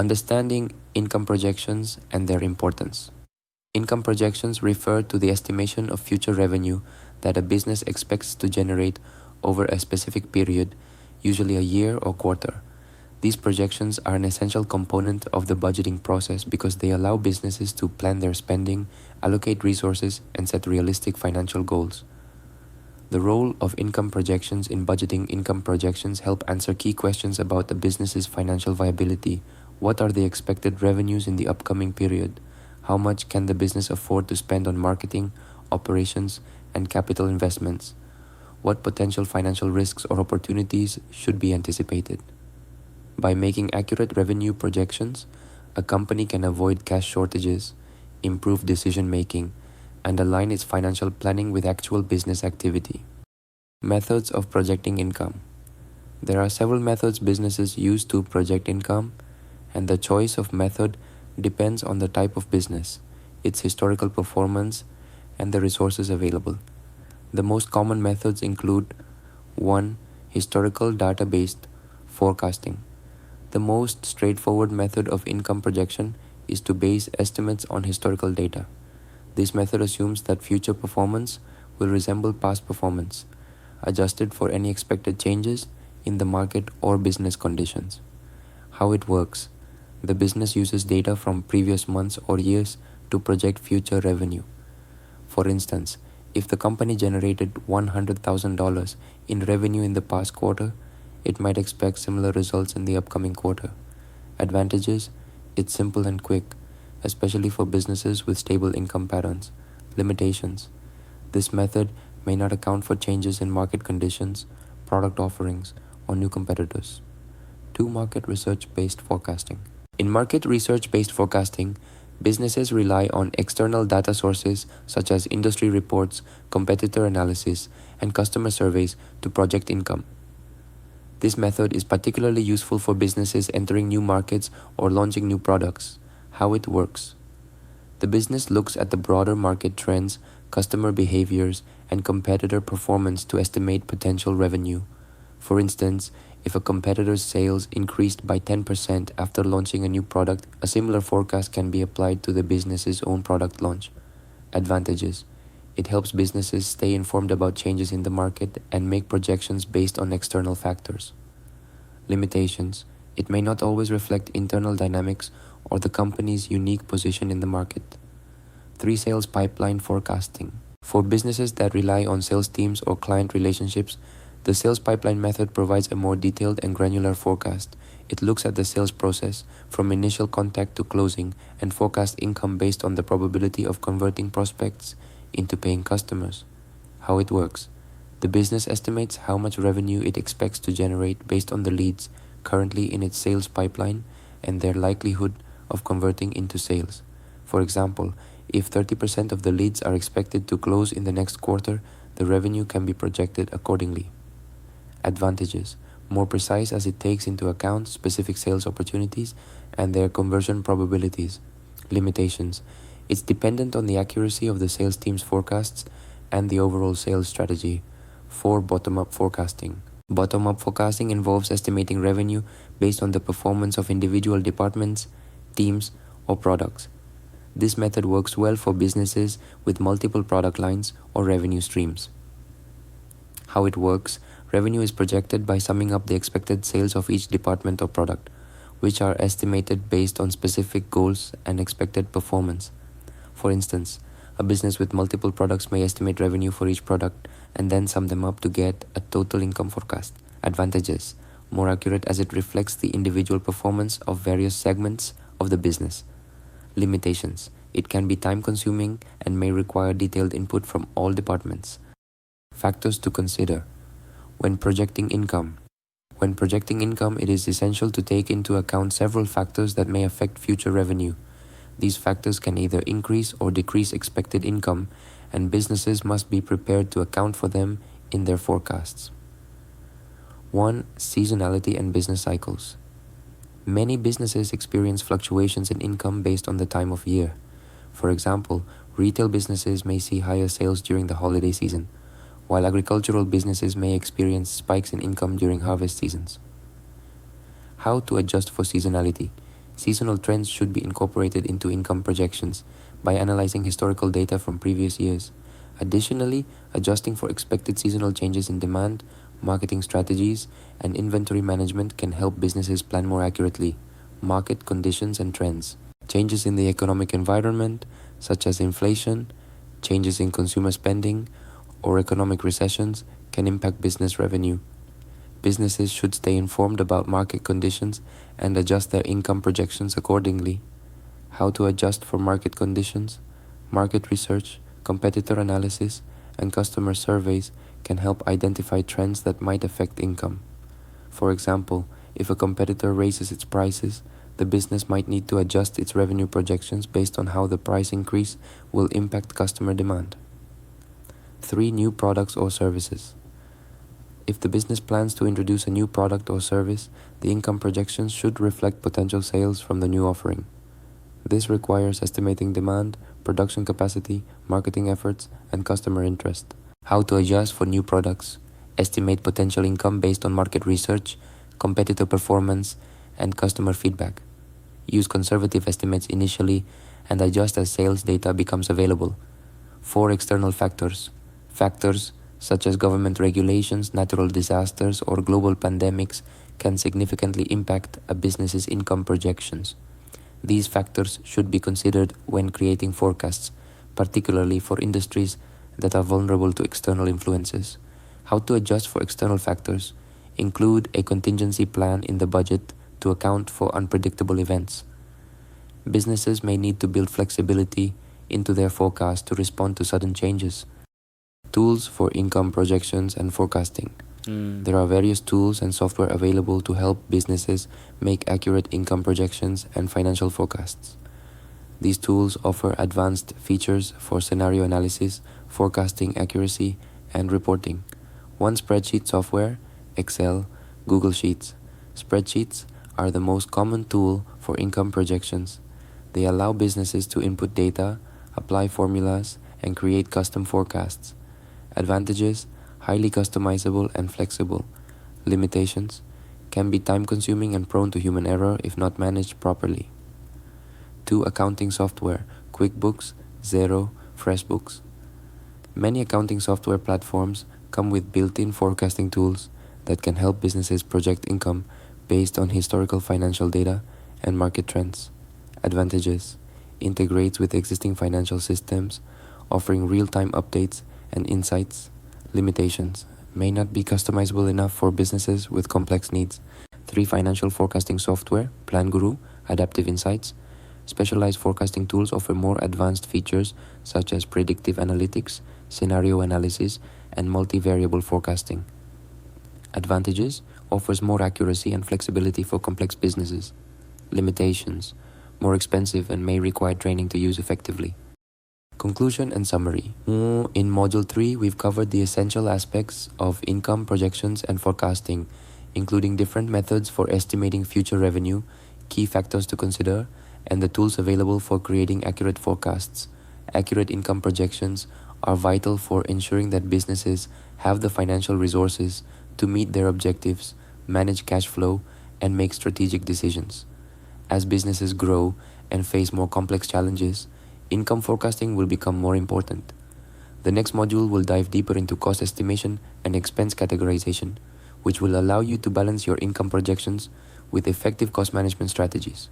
Understanding income projections and their importance. Income projections refer to the estimation of future revenue that a business expects to generate over a specific period, usually a year or quarter. These projections are an essential component of the budgeting process because they allow businesses to plan their spending, allocate resources, and set realistic financial goals. The role of income projections in budgeting. Income projections help answer key questions about a business's financial viability. What are the expected revenues in the upcoming period? How much can the business afford to spend on marketing, operations, and capital investments? What potential financial risks or opportunities should be anticipated? By making accurate revenue projections, a company can avoid cash shortages, improve decision-making, and align its financial planning with actual business activity. Methods of projecting income. There are several methods businesses use to project income, and the choice of method depends on the type of business, its historical performance, and the resources available. The most common methods include 1. Historical data-based forecasting. The most straightforward method of income projection is to base estimates on historical data. This method assumes that future performance will resemble past performance, adjusted for any expected changes in the market or business conditions. How it works. The business uses data from previous months or years to project future revenue. For instance, if the company generated $100,000 in revenue in the past quarter, it might expect similar results in the upcoming quarter. Advantages: it's simple and quick, especially for businesses with stable income patterns. Limitations: this method may not account for changes in market conditions, product offerings, or new competitors. 2. Market research-based forecasting. In market research-based forecasting, businesses rely on external data sources such as industry reports, competitor analysis, and customer surveys to project income. This method is particularly useful for businesses entering new markets or launching new products. How it works. The business looks at the broader market trends, customer behaviors, and competitor performance to estimate potential revenue. For instance, if a competitor's sales increased by 10% after launching a new product, a similar forecast can be applied to the business's own product launch. Advantages: it helps businesses stay informed about changes in the market and make projections based on external factors. Limitations: it may not always reflect internal dynamics or the company's unique position in the market. 3. Sales pipeline forecasting. For businesses that rely on sales teams or client relationships, the sales pipeline method provides a more detailed and granular forecast. It looks at the sales process from initial contact to closing and forecasts income based on the probability of converting prospects into paying customers. How it works. The business estimates how much revenue it expects to generate based on the leads currently in its sales pipeline and their likelihood of converting into sales. For example, if 30% of the leads are expected to close in the next quarter, the revenue can be projected accordingly. Advantages: more precise as it takes into account specific sales opportunities and their conversion probabilities. Limitations: it's dependent on the accuracy of the sales team's forecasts and the overall sales strategy. 4. Bottom-up forecasting. Bottom-up forecasting involves estimating revenue based on the performance of individual departments, teams, or products. This method works well for businesses with multiple product lines or revenue streams. How it works. Revenue is projected by summing up the expected sales of each department or product, which are estimated based on specific goals and expected performance. For instance, a business with multiple products may estimate revenue for each product and then sum them up to get a total income forecast. Advantages: more accurate as it reflects the individual performance of various segments of the business. Limitations: it can be time-consuming and may require detailed input from all departments. Factors to consider when projecting income. When projecting income, it is essential to take into account several factors that may affect future revenue. These factors can either increase or decrease expected income, and businesses must be prepared to account for them in their forecasts. 1. Seasonality and business cycles. Many businesses experience fluctuations in income based on the time of year. For example, retail businesses may see higher sales during the holiday season, while agricultural businesses may experience spikes in income during harvest seasons. How to adjust for seasonality. Seasonal trends should be incorporated into income projections by analyzing historical data from previous years. Additionally, adjusting for expected seasonal changes in demand, marketing strategies, and inventory management can help businesses plan more accurately. Market conditions and trends. Changes in the economic environment, such as inflation, changes in consumer spending, or economic recessions, can impact business revenue. Businesses should stay informed about market conditions and adjust their income projections accordingly. How to adjust for market conditions? Market research, competitor analysis, and customer surveys can help identify trends that might affect income. For example, if a competitor raises its prices, the business might need to adjust its revenue projections based on how the price increase will impact customer demand. 3. New products or services. If the business plans to introduce a new product or service, the income projections should reflect potential sales from the new offering. This requires estimating demand, production capacity, marketing efforts, and customer interest. How to adjust for new products. Estimate potential income based on market research, competitor performance, and customer feedback. Use conservative estimates initially and adjust as sales data becomes available. 4. External factors. Factors such as government regulations, natural disasters, or global pandemics can significantly impact a business's income projections. These factors should be considered when creating forecasts, particularly for industries that are vulnerable to external influences. How to adjust for external factors. Include a contingency plan in the budget to account for unpredictable events. Businesses may need to build flexibility into their forecast to respond to sudden changes. Tools for income projections and forecasting. There are various tools and software available to help businesses make accurate income projections and financial forecasts. These tools offer advanced features for scenario analysis, forecasting accuracy, and reporting. 1. Spreadsheet software, Excel, Google Sheets. Spreadsheets are the most common tool for income projections. They allow businesses to input data, apply formulas, and create custom forecasts. Advantages: highly customizable and flexible. Limitations: can be time-consuming and prone to human error if not managed properly. 2. Accounting software, QuickBooks, Xero, FreshBooks. Many accounting software platforms come with built-in forecasting tools that can help businesses project income based on historical financial data and market trends. Advantages: integrates with existing financial systems, offering real-time updates and insights. Limitations: may not be customizable enough for businesses with complex needs. 3. Financial forecasting software, PlanGuru, Adaptive Insights. Specialized forecasting tools offer more advanced features such as predictive analytics, scenario analysis, and multivariable forecasting. Advantages: offers more accuracy and flexibility for complex businesses. Limitations: more expensive and may require training to use effectively. Conclusion and summary. In Module 3, we've covered the essential aspects of income projections and forecasting, including different methods for estimating future revenue, key factors to consider, and the tools available for creating accurate forecasts. Accurate income projections are vital for ensuring that businesses have the financial resources to meet their objectives, manage cash flow, and make strategic decisions. As businesses grow and face more complex challenges, income forecasting will become more important. The next module will dive deeper into cost estimation and expense categorization, which will allow you to balance your income projections with effective cost management strategies.